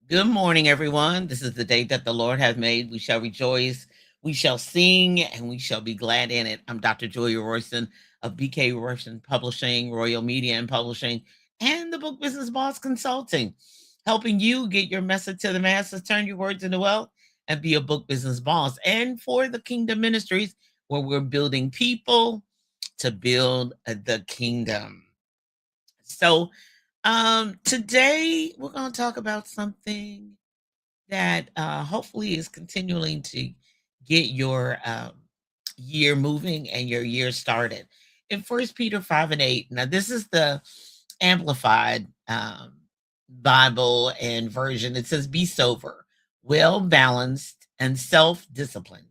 Good morning, everyone. This is the day that the Lord has made. We shall rejoice, we shall sing, and we shall be glad in it. I'm Dr. Julia Royston of BK Royston Publishing, Royal Media and Publishing, and the Book Business Boss Consulting, helping you get your message to the masses, turn your words into wealth, and be a book business boss. And for the Kingdom Ministries, where we're building people to build the kingdom. So, today we're going to talk about something that hopefully is continuing to get your year moving and your year started. In First Peter 5:8, now this is the amplified Bible and version. It says, "Be sober, well balanced, and self-disciplined.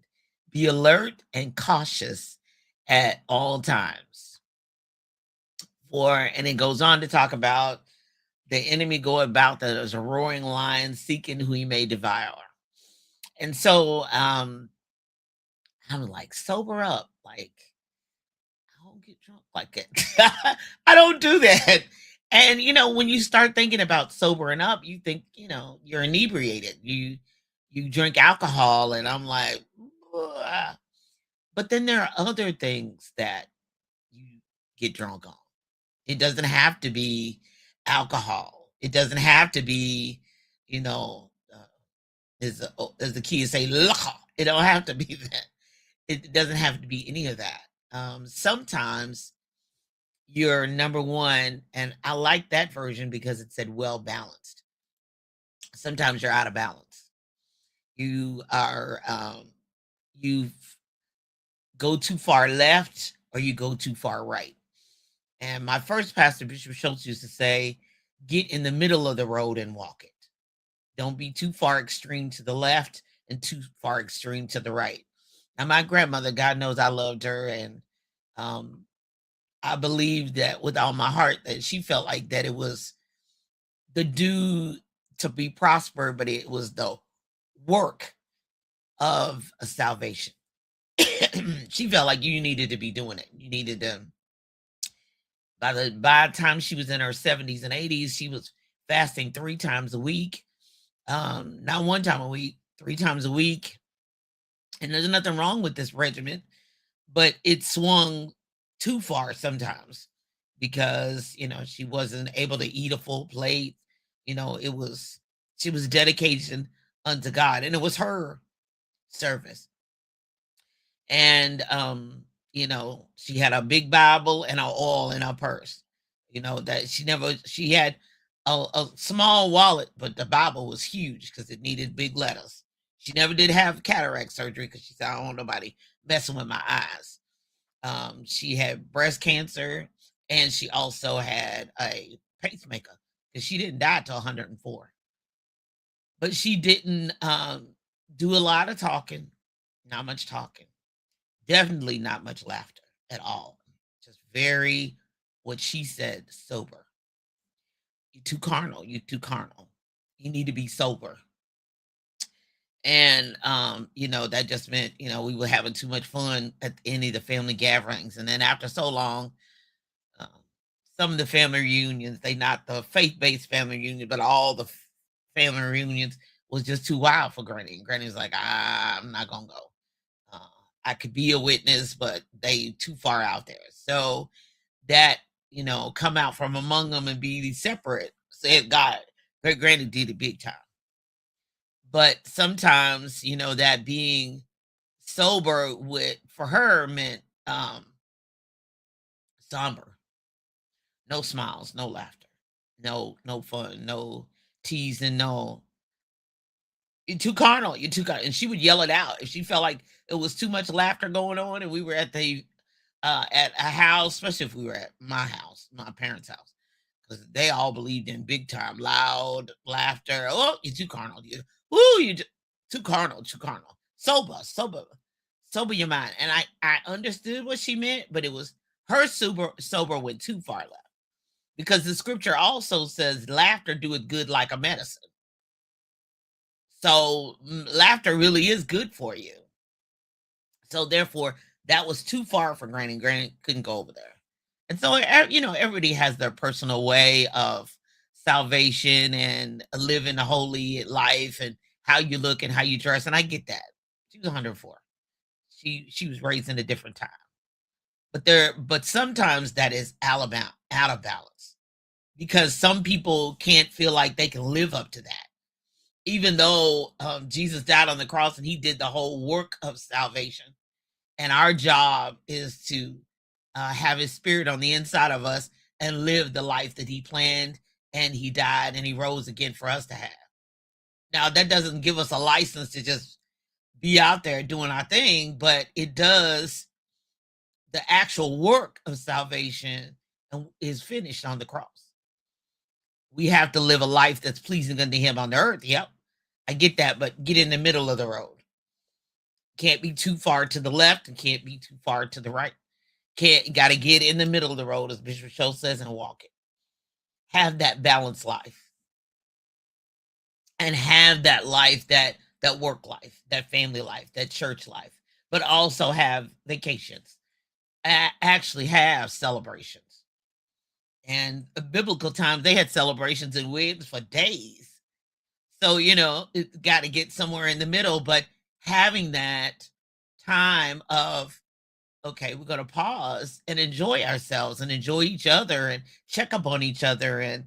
Be alert and cautious at all times." And it goes on to talk about the enemy go about that as a roaring lion seeking who he may devour. And so I'm like, sober up. Like, I don't get drunk like it. I don't do that. And when you start thinking about sobering up, you think, you're inebriated. You drink alcohol, and I'm like, "Ugh." But then there are other things that you get drunk on. It doesn't have to be alcohol. It doesn't have to be, you know, as the kids say, liquor. It don't have to be that. It doesn't have to be any of that. Sometimes you're number one, and I like that version because it said well balanced. Sometimes you're out of balance. You are you go too far left or you go too far right. And my first pastor, Bishop Schultz, used to say, get in the middle of the road and walk it. Don't be too far extreme to the left and too far extreme to the right. Now, my grandmother, God knows I loved her, and um, I believe that with all my heart that she felt like that it was the due to be prospered, but it was the work of a salvation. She felt like you needed to be doing it. You needed to. By the time she was in her 70s and 80s, she was fasting 3 times a week. Not 1 time a week, 3 times a week. And there's nothing wrong with this regimen, but it swung too far sometimes because she wasn't able to eat a full plate. It was she was dedication unto God, and it was her service. And she had a big Bible and a oil in her purse. That she had a small wallet, but the Bible was huge because it needed big letters. She never did have cataract surgery because she said, I don't want nobody messing with my eyes. She had breast cancer, and she also had a pacemaker because she didn't die till 104. But she didn't do a lot of talking, not much talking. Definitely not much laughter at all. Just very, what she said, sober. You too carnal. You too carnal. You need to be sober. And that just meant, we were having too much fun at any of the family gatherings. And then after so long, um, some of the family reunions, they not the faith-based family reunion, but all the family reunions was just too wild for Granny. And Granny was like, I'm not gonna go. Uh, I could be a witness, but they too far out there. So that, come out from among them and be separate, said God. Great Granny did it big time. But sometimes, that being sober with for her meant somber. No smiles, no laughter, no fun, no teasing, no. You're too carnal. You're too carnal. And she would yell it out if she felt like it was too much laughter going on, and we were at a house, especially if we were at my house, my parents' house, because they all believed in big time loud laughter. Oh, you're too carnal. Too carnal, too carnal. Sober your mind. And I understood what she meant, but it was her sober went too far left because the scripture also says laughter doeth good like a medicine. So laughter really is good for you. So therefore, that was too far for Granny. Granny couldn't go over there. And so, everybody has their personal way of salvation and living a holy life and how you look and how you dress. And I get that. She was 104. She was raised in a different time. But sometimes that is Alabama out of balance because some people can't feel like they can live up to that. Even though Jesus died on the cross and he did the whole work of salvation. And our job is to have his spirit on the inside of us and live the life that he planned and he died and he rose again for us to have. Now, that doesn't give us a license to just be out there doing our thing, but it does the actual work of salvation is finished on the cross. We have to live a life that's pleasing unto him on the earth. Yep. I get that, but get in the middle of the road. Can't be too far to the left and can't be too far to the right. Can't got to get in the middle of the road, as Bishop Show says, and walk it. Have that balanced life and have that life that work life, that family life, that church life, but also have vacations. Actually have celebrations. And biblical times they had celebrations and weddings for days. So, it got to get somewhere in the middle, but having that time of, okay, we're going to pause and enjoy ourselves and enjoy each other and check up on each other and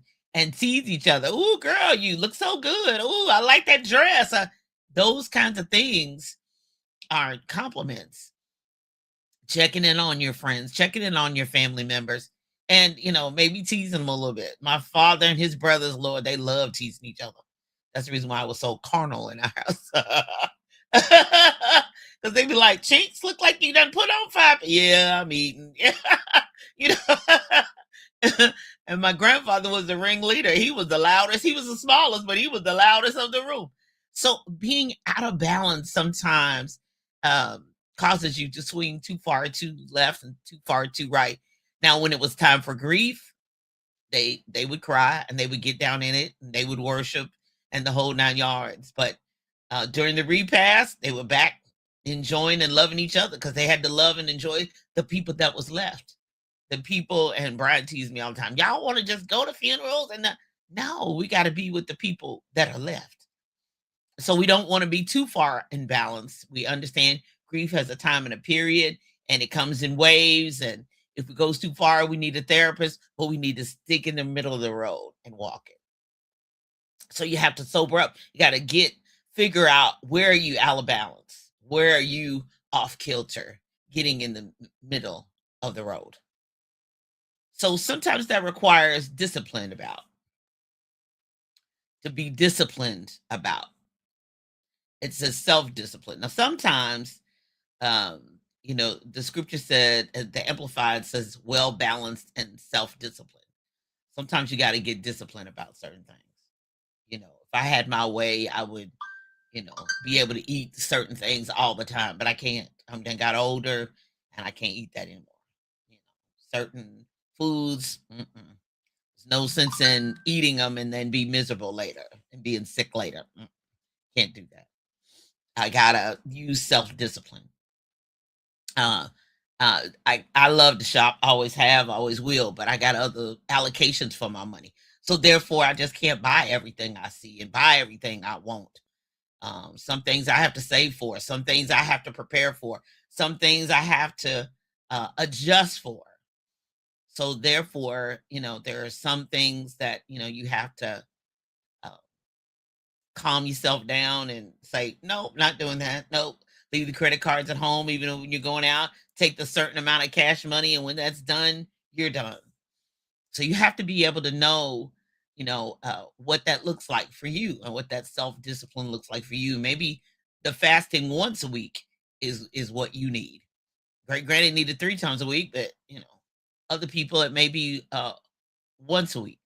tease each other. Ooh, girl, you look so good. Ooh, I like that dress. Those kinds of things are compliments. Checking in on your friends, checking in on your family members, and maybe teasing them a little bit. My father and his brothers, Lord, they love teasing each other. That's the reason why I was so carnal in our house. Because they be like, Chinks, look like you done put on 5. Yeah, I'm eating. you know. And my grandfather was the ringleader. He was the loudest. He was the smallest, but he was the loudest of the room. So being out of balance sometimes causes you to swing too far to left and too far to right. Now, when it was time for grief, they would cry and they would get down in it and they would worship and the whole 9 yards. But during the repast, they were back enjoying and loving each other because they had to love and enjoy the people that was left. The people, and Brian teased me all the time. Y'all want to just go to funerals and no, we got to be with the people that are left. So we don't want to be too far in balance. We understand grief has a time and a period, and it comes in waves. And if it goes too far, we need a therapist, but we need to stick in the middle of the road and walk it. So you have to sober up. You got to figure out where are you out of balance? Where are you off kilter, getting in the middle of the road? So sometimes that requires discipline to be disciplined about. It's a self-discipline. Now, sometimes, the scripture said, the Amplified says, well balanced and self-discipline. Sometimes you got to get disciplined about certain things. If I had my way, I would, be able to eat certain things all the time, but I can't. I'm then got older and I can't eat that anymore. Certain foods, there's no sense in eating them and then be miserable later and being sick later. Can't do that. I gotta use self-discipline. Uh, I love to shop, always have, always will, but I got other allocations for my money. So therefore, I just can't buy everything I see and buy everything I want. Some things I have to save for, some things I have to prepare for, some things I have to adjust for. So therefore, there are some things that you have to uh, calm yourself down and say, nope, not doing that. Nope. Leave the credit cards at home, even when you're going out. Take the certain amount of cash money, and when that's done, you're done. So you have to be able to know, what that looks like for you and what that self discipline looks like for you. Maybe the fasting once a week is what you need. Great granny needed 3 times a week, but other people it may be once a week.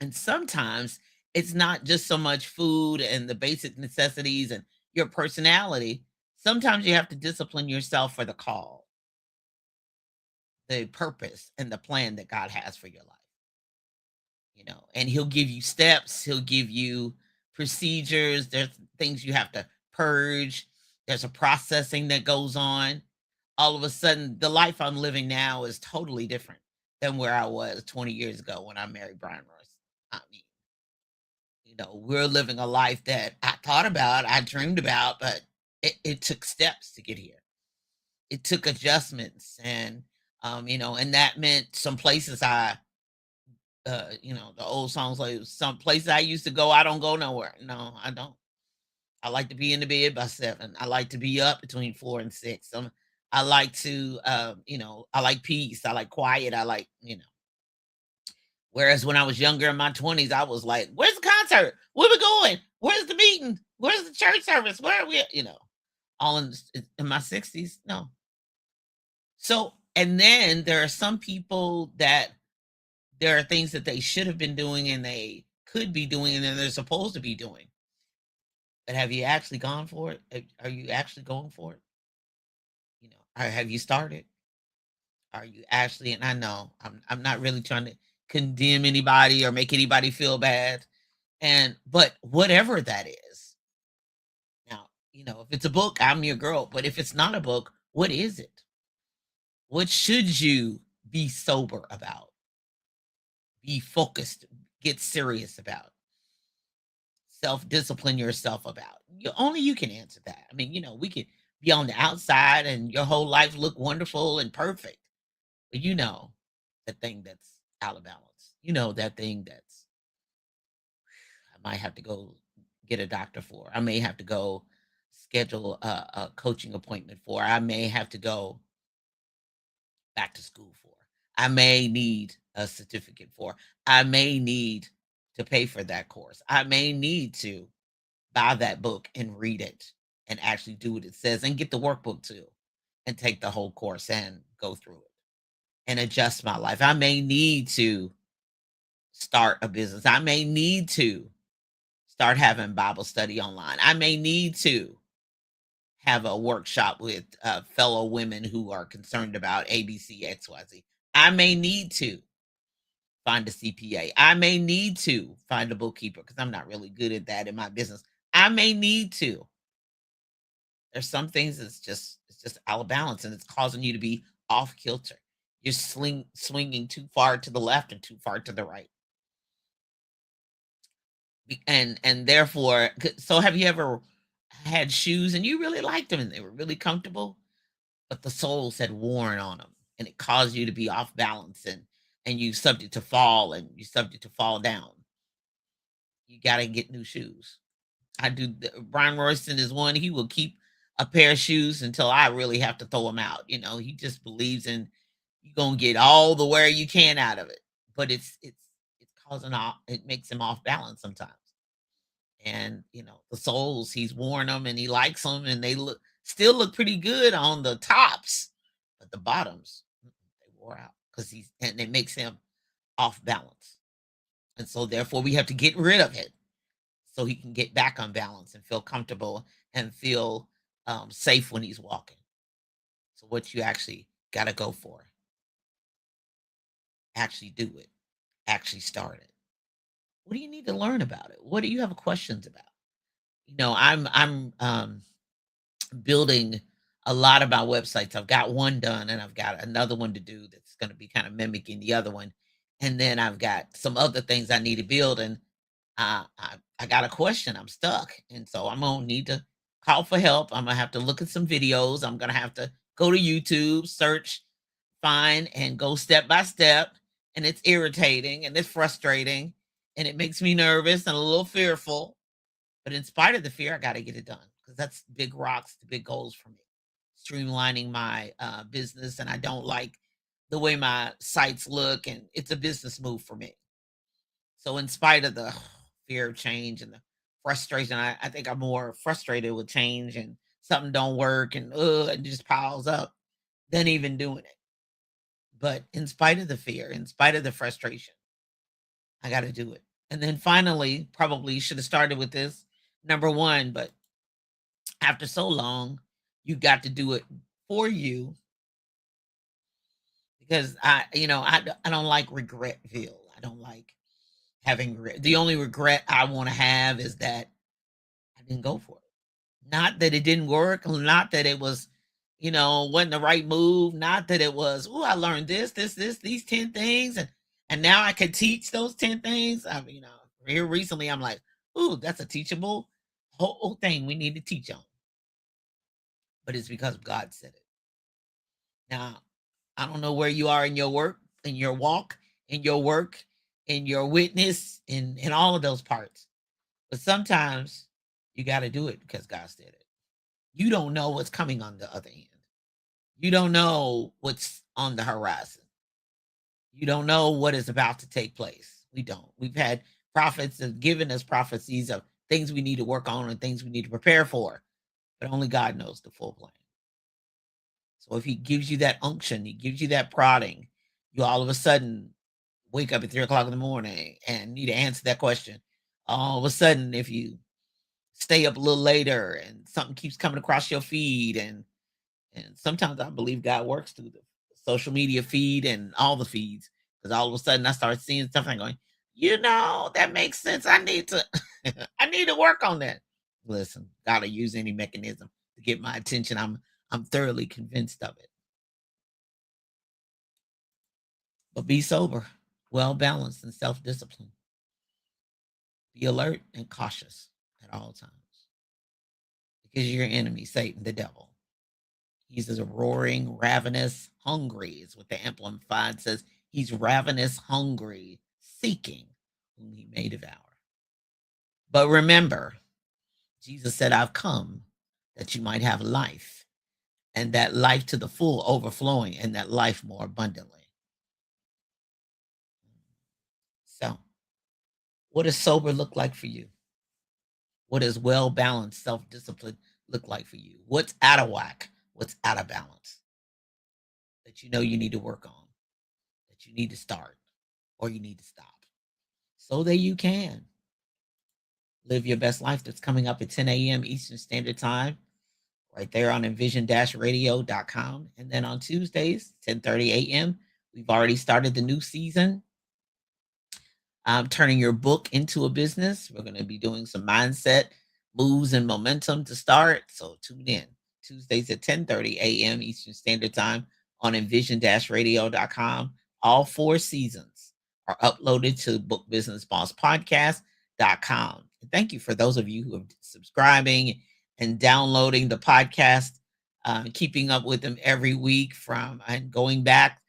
And sometimes it's not just so much food and the basic necessities and your personality. Sometimes you have to discipline yourself for the call, the purpose, and the plan that God has for your life. And He'll give you steps, He'll give you procedures. There's things you have to purge, there's a processing that goes on. All of a sudden, the life I'm living now is totally different than where I was 20 years ago when I married Brian Royce. I mean, we're living a life that I thought about, I dreamed about, but it took steps to get here. It took adjustments, and that meant some places the old songs like some places I used to go, I don't go nowhere. No, I don't. I like to be in the bed by 7. I like to be up between 4 and 6. I like to, I like peace. I like quiet. Whereas when I was younger in my 20s, I was like, where's the concert? Where we going? Where's the meeting? Where's the church service? Where are we? All in my 60s. No. So, and then there are some people that there are things that they should have been doing and they could be doing and then they're supposed to be doing. But have you actually gone for it? Are you actually going for it? Or have you started? Are you actually? And I know I'm not really trying to condemn anybody or make anybody feel bad. But whatever that is, now, if it's a book, I'm your girl. But if it's not a book, what is it? What should you be sober about? Be focused, get serious about, self-discipline yourself about. Only you can answer that. I mean, we could be on the outside and your whole life look wonderful and perfect. But the thing that's out of balance. That thing that's I might have to go get a doctor for. I may have to go schedule a coaching appointment for. I may have to go back to school for. I may need a certificate for. I may need to pay for that course. I may need to buy that book and read it and actually do what it says and get the workbook too and take the whole course and go through it and adjust my life. I may need to start a business. I may need to start having Bible study online. I may need to have a workshop with fellow women who are concerned about ABC, XYZ. I may need to find a CPA. I may need to find a bookkeeper because I'm not really good at that in my business. I may need to. There's some things it's just out of balance and it's causing you to be off kilter. You're swinging too far to the left and too far to the right. And therefore, so have you ever had shoes and you really liked them and they were really comfortable, but the soles had worn on them and it caused you to be off balance and you subject to fall and you subject to fall down. You got to get new shoes. Brian Royston is one. He will keep a pair of shoes until I really have to throw them out. He just believes in you gonna get all the wear you can out of it. But it's causing off. It makes him off balance sometimes. And the soles, he's worn them and he likes them, and they still look pretty good on the tops, but the bottoms they wore out because he's and it makes him off balance. And so therefore we have to get rid of it so he can get back on balance and feel comfortable and feel safe when he's walking. So what you actually got to go for, actually do it, actually start it. What do you need to learn about it? What do you have questions about? I'm building a lot of my websites. I've got one done and I've got another one to do that's going to be kind of mimicking the other one. And then I've got some other things I need to build. And I got a question. I'm stuck. And so I'm going to need to call for help. I'm going to have to look at some videos. I'm going to have to go to YouTube, search, find, and go step by step. And it's irritating and it's frustrating and it makes me nervous and a little fearful. But in spite of the fear, I got to get it done because that's big rocks, the big goals for me. Streamlining my business, and I don't like the way my sites look, and it's a business move for me. So, in spite of the fear of change and the frustration, I think I'm more frustrated with change and something don't work and it just piles up than even doing it. But in spite of the fear, in spite of the frustration, I got to do it. And then finally, probably should have started with this number one, but after so long, you got to do it for you because I don't like regretville. I don't like having regret. The only regret I want to have is that I didn't go for it. Not that it didn't work, not that it was, wasn't the right move, not that it was, oh, I learned this, these 10 things, and And now I can teach those 10 things. I mean, here recently, I'm like, ooh, that's a teachable whole thing we need to teach on. But it's because God said it. Now, I don't know where you are in your work, in your walk, in your work, in your witness, in all of those parts. But sometimes you got to do it because God said it. You don't know what's coming on the other end. You don't know what's on the horizon. You don't know what is about to take place. We don't. We've had prophets that have given us prophecies of things we need to work on and things we need to prepare for, but only God knows the full plan. So if he gives you that unction, he gives you that prodding, you all of a sudden wake up at 3 o'clock in the morning and need to answer that question. All of a sudden, if you stay up a little later and something keeps coming across your feed, and sometimes I believe God works through the social media feed and all the feeds, because all of a sudden I start seeing stuff and I'm going, that makes sense. I need to I need to work on that. Listen, gotta use any mechanism to get my attention. I'm thoroughly convinced of it. But be sober, well balanced, and self-disciplined. Be alert and cautious at all times. Because your enemy, Satan, the devil. He's a roaring, ravenous, hungry, is what the Amplified says. He's ravenous, hungry, seeking whom he may devour. But remember, Jesus said, I've come that you might have life, and that life to the full, overflowing, and that life more abundantly. So, what does sober look like for you? What does well balanced self discipline look like for you? What's out of whack? What's out of balance that you know you need to work on, that you need to start, or you need to stop so that you can live your best life? That's coming up at 10 a.m. Eastern Standard Time, right there on envision-radio.com. And then on Tuesdays, 10:30 a.m., we've already started the new season, turning your book into a business. We're going to be doing some mindset moves and momentum to start. So tune in Tuesdays at 10:30 a.m. Eastern Standard Time on envision-radio.com. All 4 seasons are uploaded to bookbusinessbosspodcast.com. Thank you for those of you who are subscribing and downloading the podcast, keeping up with them every week from and going back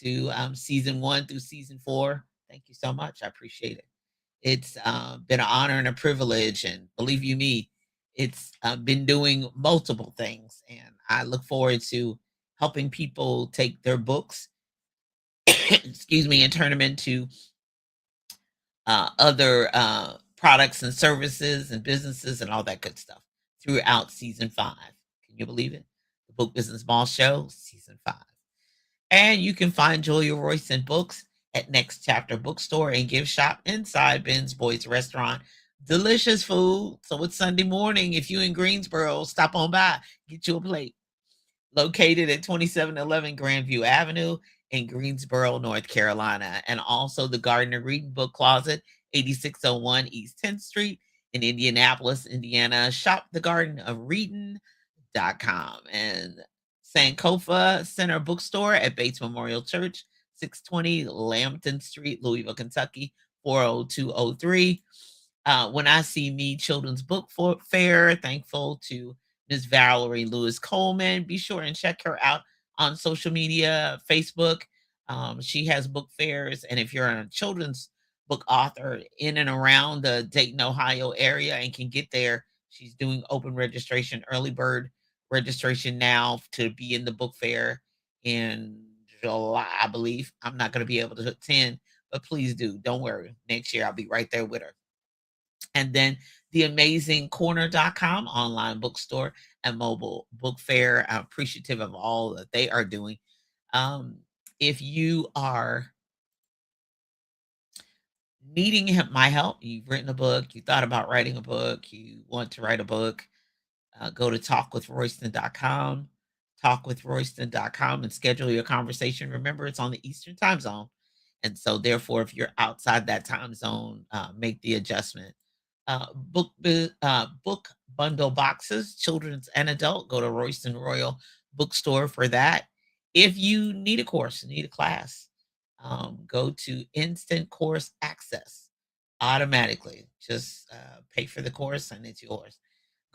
to season 1 through season 4. Thank you so much. I appreciate it. It's been an honor and a privilege. And believe you me, it's been doing multiple things. And I look forward to helping people take their books, excuse me, and turn them into other products and services and businesses and all that good stuff throughout season 5. Can you believe it? The Book Business Boss Show, season 5. And you can find Julia Royston books at Next Chapter Bookstore and Gift Shop inside Ben's Boys Restaurant. Delicious food. So it's Sunday morning. If you in Greensboro, stop on by, get you a plate. Located at 2711 Grandview Avenue in Greensboro, North Carolina. And also the Gardner Reading Book Closet, 8601 East 10th Street in Indianapolis, Indiana. Shop the Garden of Reading.com. And Sankofa Center Bookstore at Bates Memorial Church, 620 Lambton Street, Louisville, Kentucky, 40203. When I See Me Children's Book Fair, thankful to Miss Valerie Lewis Coleman. Be sure and check her out on social media, Facebook. She has book fairs. And if you're a children's book author in and around the Dayton, Ohio area and can get there, she's doing open registration, early bird registration now to be in the book fair in July, I believe. I'm not going to be able to attend, but please do. Don't worry. Next year, I'll be right there with her. And then the amazingcorner.com online bookstore and mobile book fair. I'm appreciative of all that they are doing. If you are needing my help, you've written a book, you thought about writing a book, you want to write a book, go to talkwithroyston.com, talkwithroyston.com, and schedule your conversation. Remember, it's on the Eastern time zone. And so, therefore, if you're outside that time zone, make the adjustment. Book bundle boxes, children's and adult. Go to Royston Royal Bookstore for that. If you need a course, need a class, go to instant course access automatically. Just pay for the course and it's yours.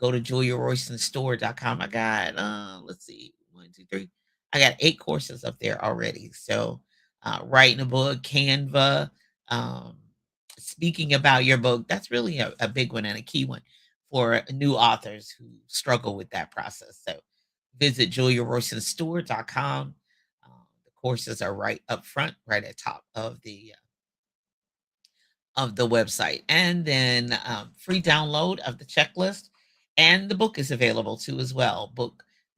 Go to juliaroystonstore.com. I got, let's see, one, two, three. I got 8 courses up there already. So, writing a book, Canva, um, speaking about your book, that's really a big one and a key one for new authors who struggle with that process. So, visit juliaroystonstore.com. The courses are right up front, right at top of the website. And then free download of the checklist. And the book is available too as well.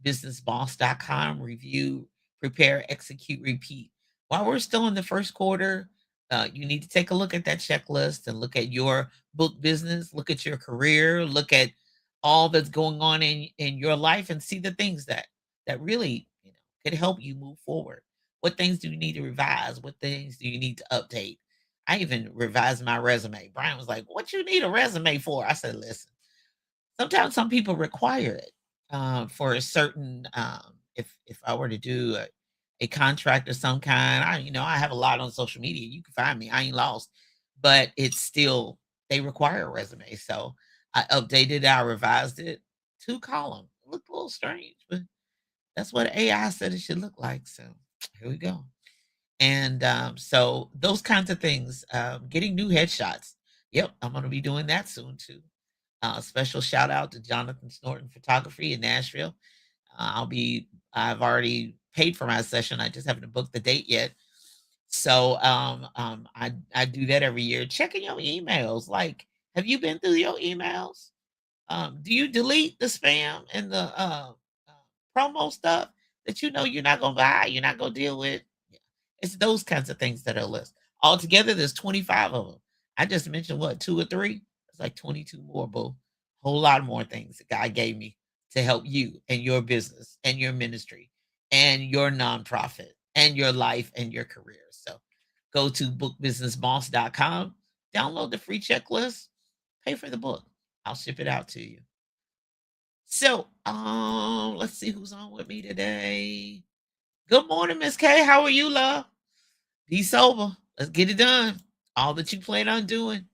Bookbusinessboss.com. Review, prepare, execute, repeat. While we're still in the first quarter, you need to take a look at that checklist and look at your book business, look at your career, look at all that's going on in your life and see the things that really, could help you move forward. What things do you need to revise? What things do you need to update? I even revised my resume. Brian was like, "What you need a resume for?" I said, "Listen, sometimes some people require it for a certain. If I were to do a contract of some kind, I have a lot on social media. You can find me. I ain't lost, but it's still they require a resume. So I updated it. I revised it. 2 column. It looked a little strange, but that's what AI said it should look like. So here we go. And so those kinds of things, getting new headshots. Yep, I'm going to be doing that soon too. Special shout out to Jonathan Snorton Photography in Nashville. I've already paid for my session. I just haven't booked the date yet. So I do that every year. Checking your emails. Like, have you been through your emails? Do you delete the spam and the promo stuff that you know you're not gonna buy, you're not gonna deal with? Yeah. It's those kinds of things that are list. Altogether, there's 25 of them. I just mentioned what, two or three? It's like 22 more, boo. Whole lot more things that God gave me to help you and your business and your ministry and your nonprofit and your life and your career. So go to bookbusinessboss.com, download the free checklist, pay for the book. I'll ship it out to you. So, let's see who's on with me today. Good morning, Miss K. How are you, love? Be sober. Let's get it done. All that you plan on doing.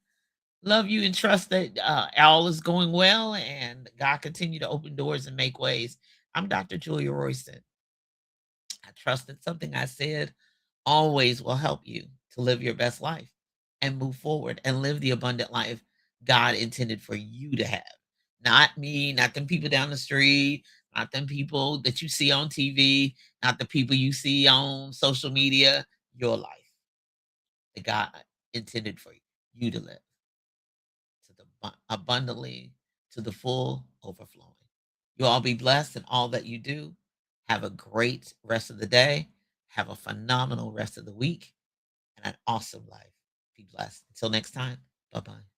Love you and trust that all is going well and God continue to open doors and make ways. I'm Dr. Julia Royston. I trust that something I said always will help you to live your best life and move forward and live the abundant life God intended for you to have. Not me, not them people down the street, not them people that you see on TV, not the people you see on social media, your life that God intended for you to live to the abundantly, to the full, overflowing. You all be blessed in all that you do. Have a great rest of the day. Have a phenomenal rest of the week and an awesome life. Be blessed. Until next time, bye bye.